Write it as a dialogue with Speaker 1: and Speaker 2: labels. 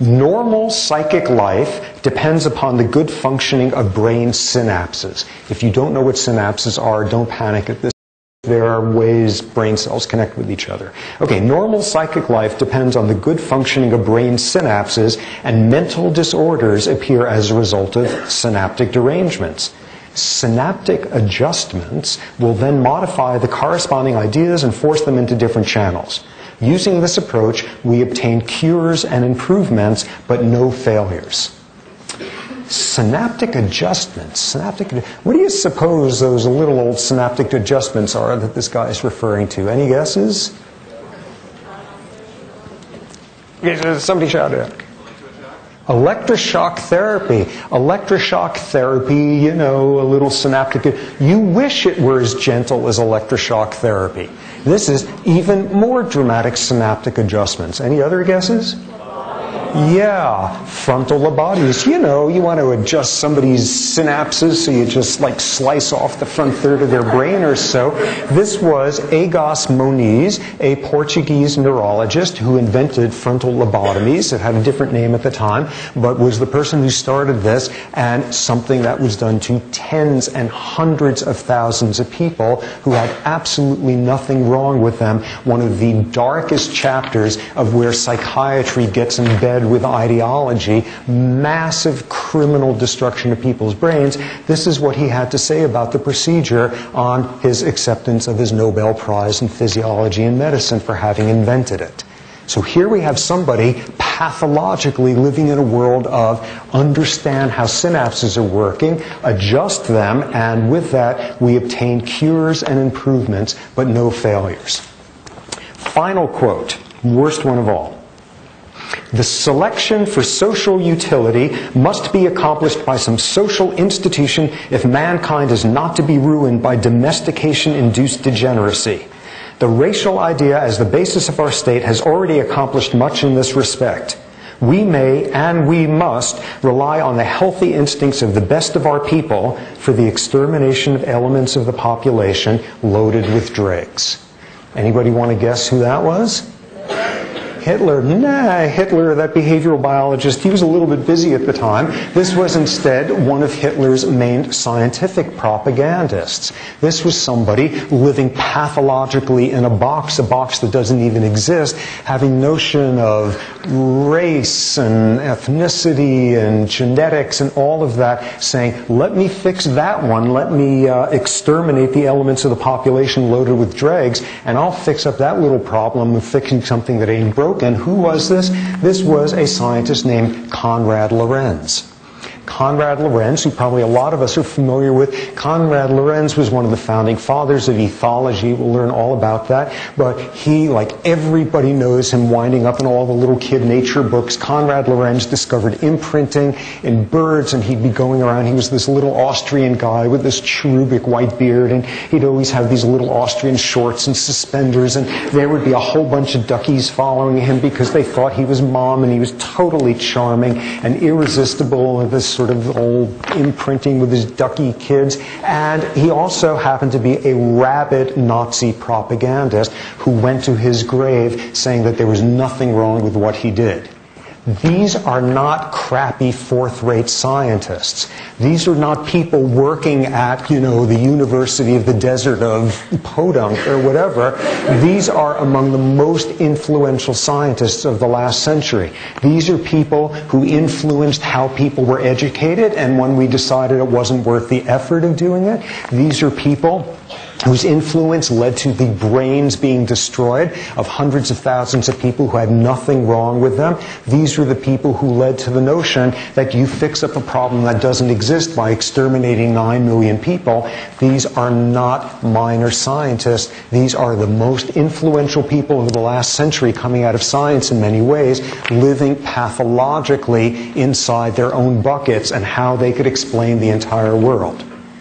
Speaker 1: Normal psychic life depends upon the good functioning of brain synapses. If you don't know what synapses are, don't panic at this. There are ways brain cells connect with each other. Okay, normal psychic life depends on the good functioning of brain synapses, and mental disorders appear as a result of synaptic derangements. Synaptic adjustments will then modify the corresponding ideas and force them into different channels. Using this approach, we obtain cures and improvements, but no failures. Synaptic adjustments. What do you suppose those little old synaptic adjustments are that this guy is referring to? Any guesses? Somebody shout it out. Electroshock therapy. Electroshock therapy, you know, a little synaptic. You wish it were as gentle as electroshock therapy. This is even more dramatic synaptic adjustments. Any other guesses? Yeah, frontal lobotomies. You know, you want to adjust somebody's synapses, so you just like slice off the front third of their brain or so. This was Agos Moniz, a Portuguese neurologist who invented frontal lobotomies. It had a different name at the time, but was the person who started this, and something that was done to tens and hundreds of thousands of people who had absolutely nothing wrong with them. One of the darkest chapters of where psychiatry gets in bed with ideology, massive criminal destruction of people's brains. This is what he had to say about the procedure on his acceptance of his Nobel Prize in Physiology and Medicine for having invented it. So here we have somebody pathologically living in a world of understand how synapses are working, adjust them, and with that we obtain cures and improvements, but no failures. Final quote, worst one of all. The selection for social utility must be accomplished by some social institution if mankind is not to be ruined by domestication-induced degeneracy. The racial idea as the basis of our state has already accomplished much in this respect. We may and we must rely on the healthy instincts of the best of our people for the extermination of elements of the population loaded with dregs. Anybody want to guess who that was? Hitler. Hitler, that behavioral biologist, he was a little bit busy at the time. This was instead one of Hitler's main scientific propagandists. This was somebody living pathologically in a box that doesn't even exist, having notion of race and ethnicity and genetics and all of that, saying, let me fix that one, let me exterminate the elements of the population loaded with dregs, and I'll fix up that little problem of fixing something that ain't broken. And who was this? This was a scientist named Konrad Lorenz. Konrad Lorenz, who probably a lot of us are familiar with. Konrad Lorenz was one of the founding fathers of ethology. We'll learn all about that. But he, like everybody knows him, winding up in all the little kid nature books. Konrad Lorenz discovered imprinting in birds, and he'd be going around. He was this little Austrian guy with this cherubic white beard, and he'd always have these little Austrian shorts and suspenders, and there would be a whole bunch of duckies following him because they thought he was mom, and he was totally charming and irresistible with this sort of old imprinting with his ducky kids. And he also happened to be a rabid Nazi propagandist who went to his grave saying that there was nothing wrong with what he did. These are not crappy fourth-rate scientists. These are not people working at, the University of the Desert of Podunk or whatever. These are among the most influential scientists of the last century. These are people who influenced how people were educated, and when we decided it wasn't worth the effort of doing it, these are people whose influence led to the brains being destroyed of hundreds of thousands of people who had nothing wrong with them. These are the people who led to the notion that you fix up a problem that doesn't exist by exterminating 9 million people. These are not minor scientists. These are the most influential people of the last century coming out of science in many ways, living pathologically inside their own buckets and how they could explain the entire world.